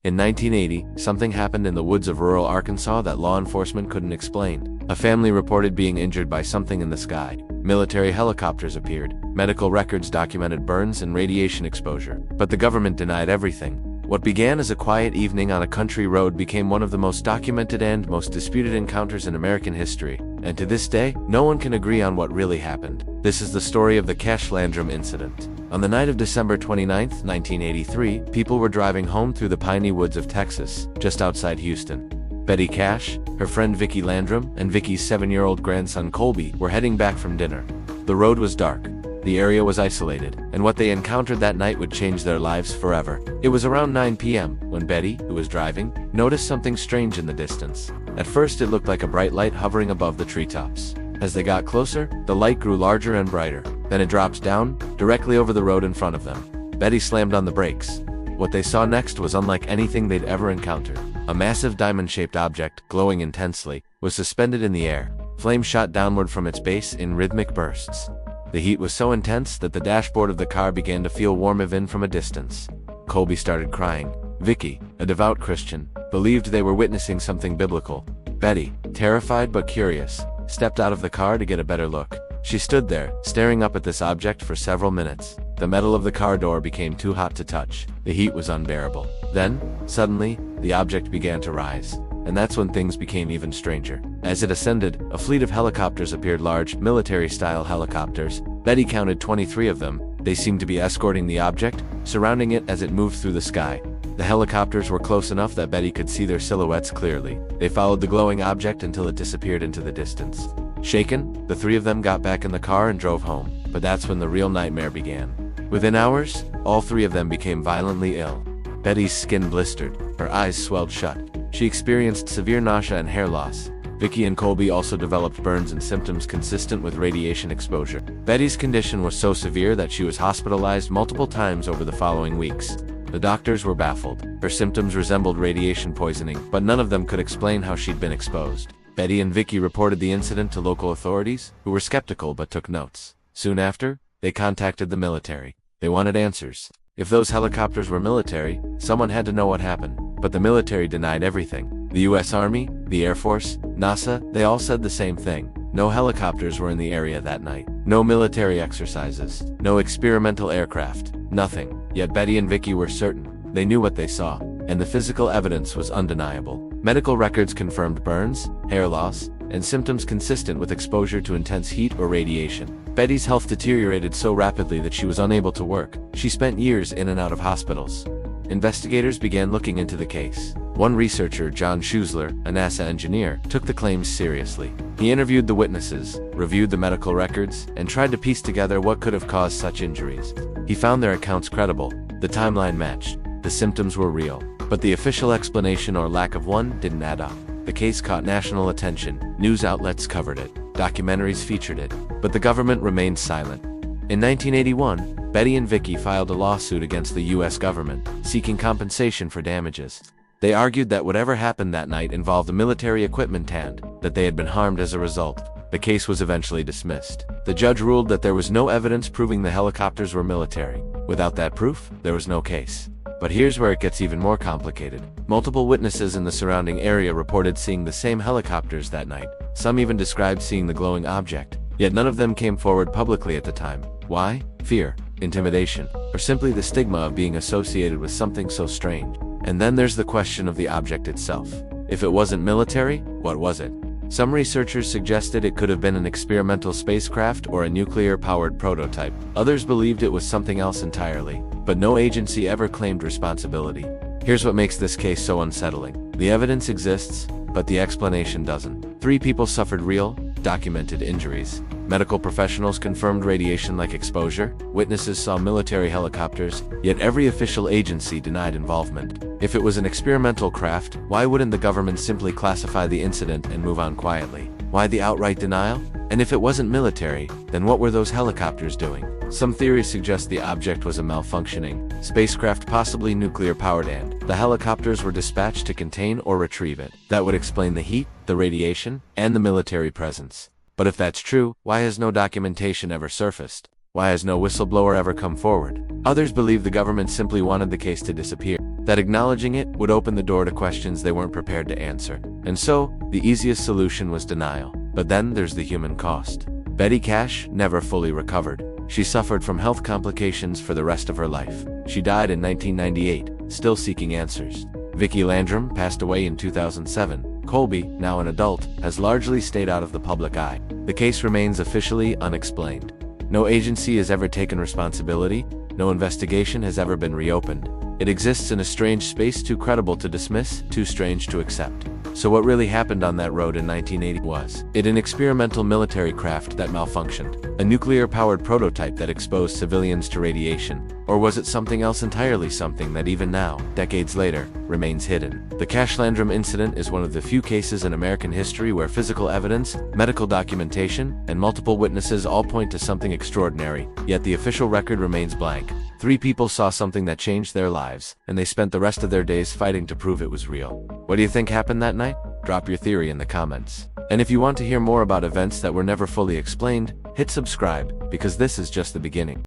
In 1980, something happened in the woods of rural Arkansas that law enforcement couldn't explain. A family reported being injured by something in the sky. Military helicopters appeared. Medical records documented burns and radiation exposure. But the government denied everything. What began as a quiet evening on a country road became one of the most documented and most disputed encounters in American history. And to this day, no one can agree on what really happened. This is the story of the Cash Landrum incident. On the night of December 29, 1983, people were driving home through the piney woods of Texas, just outside Houston. Betty Cash, her friend Vicki Landrum, and Vicki's 7-year-old grandson Colby were heading back from dinner. The road was dark. The area was isolated, and what they encountered that night would change their lives forever. It was around 9 p.m. when Betty, who was driving, noticed something strange in the distance. At first it looked like a bright light hovering above the treetops. As they got closer, the light grew larger and brighter. Then it dropped down, directly over the road in front of them. Betty slammed on the brakes. What they saw next was unlike anything they'd ever encountered. A massive diamond-shaped object, glowing intensely, was suspended in the air. Flames shot downward from its base in rhythmic bursts. The heat was so intense that the dashboard of the car began to feel warm even from a distance. Colby started crying. Vicki, a devout Christian, believed they were witnessing something biblical. Betty, terrified but curious, stepped out of the car to get a better look. She stood there, staring up at this object for several minutes. The metal of the car door became too hot to touch. The heat was unbearable. Then, suddenly, the object began to rise. And that's when things became even stranger. As it ascended, a fleet of helicopters appeared, large, military-style helicopters. Betty counted 23 of them. They seemed to be escorting the object, surrounding it as it moved through the sky. The helicopters were close enough that Betty could see their silhouettes clearly. They followed the glowing object until it disappeared into the distance. Shaken, the three of them got back in the car and drove home. But that's when the real nightmare began. Within hours, all three of them became violently ill. Betty's skin blistered. Her eyes swelled shut. She experienced severe nausea and hair loss. Vicki and Colby also developed burns and symptoms consistent with radiation exposure. Betty's condition was so severe that she was hospitalized multiple times over the following weeks. The doctors were baffled. Her symptoms resembled radiation poisoning, but none of them could explain how she'd been exposed. Betty and Vicki reported the incident to local authorities, who were skeptical but took notes. Soon after, they contacted the military. They wanted answers. If those helicopters were military, someone had to know what happened. But the military denied everything. The U.S. Army, the Air Force, NASA, they all said the same thing. No helicopters were in the area that night. No military exercises. No experimental aircraft. Nothing. Yet Betty and Vicki were certain. They knew what they saw. And the physical evidence was undeniable. Medical records confirmed burns, hair loss, and symptoms consistent with exposure to intense heat or radiation. Betty's health deteriorated so rapidly that she was unable to work. She spent years in and out of hospitals. Investigators began looking into the case. One researcher, John Schuessler, a NASA engineer, took the claims seriously. He interviewed the witnesses, reviewed the medical records, and tried to piece together what could have caused such injuries. He found their accounts credible. The timeline matched. The symptoms were real. But the official explanation or lack of one didn't add up. The case caught national attention. News outlets covered it. Documentaries featured it. But the government remained silent. In 1981, Betty and Vicki filed a lawsuit against the U.S. government, seeking compensation for damages. They argued that whatever happened that night involved a military equipment and that they had been harmed as a result. The case was eventually dismissed. The judge ruled that there was no evidence proving the helicopters were military. Without that proof, there was no case. But here's where it gets even more complicated. Multiple witnesses in the surrounding area reported seeing the same helicopters that night. Some even described seeing the glowing object. Yet none of them came forward publicly at the time. Why? Fear, intimidation, or simply the stigma of being associated with something so strange. And then there's the question of the object itself. If it wasn't military, what was it? Some researchers suggested it could have been an experimental spacecraft or a nuclear-powered prototype. Others believed it was something else entirely, but no agency ever claimed responsibility. Here's what makes this case so unsettling. The evidence exists, but the explanation doesn't. 3 people suffered real, documented injuries. Medical professionals confirmed radiation-like exposure. Witnesses saw military helicopters, yet every official agency denied involvement. If it was an experimental craft, why wouldn't the government simply classify the incident and move on quietly? Why the outright denial? And if it wasn't military, then what were those helicopters doing? Some theories suggest the object was a malfunctioning spacecraft, possibly nuclear-powered, and the helicopters were dispatched to contain or retrieve it. That would explain the heat, the radiation, and the military presence. But if that's true, why has no documentation ever surfaced? Why has no whistleblower ever come forward? Others believe the government simply wanted the case to disappear. that acknowledging it would open the door to questions they weren't prepared to answer. And so, the easiest solution was denial. But then there's the human cost. Betty Cash never fully recovered. She suffered from health complications for the rest of her life. She died in 1998, still seeking answers. Vicki Landrum passed away in 2007. Colby, now an adult, has largely stayed out of the public eye. The case remains officially unexplained. No agency has ever taken responsibility. No investigation has ever been reopened. It exists in a strange space too credible to dismiss, too strange to accept. So what really happened on that road in 1980? Was it an experimental military craft that malfunctioned? A nuclear-powered prototype that exposed civilians to radiation? Or was it something else entirely, something that even now, decades later, remains hidden? The Cash Landrum incident is one of the few cases in American history where physical evidence, medical documentation, and multiple witnesses all point to something extraordinary, yet the official record remains blank. 3 people saw something that changed their lives, and they spent the rest of their days fighting to prove it was real. What do you think happened that night? Drop your theory in the comments. And if you want to hear more about events that were never fully explained, hit subscribe, because this is just the beginning.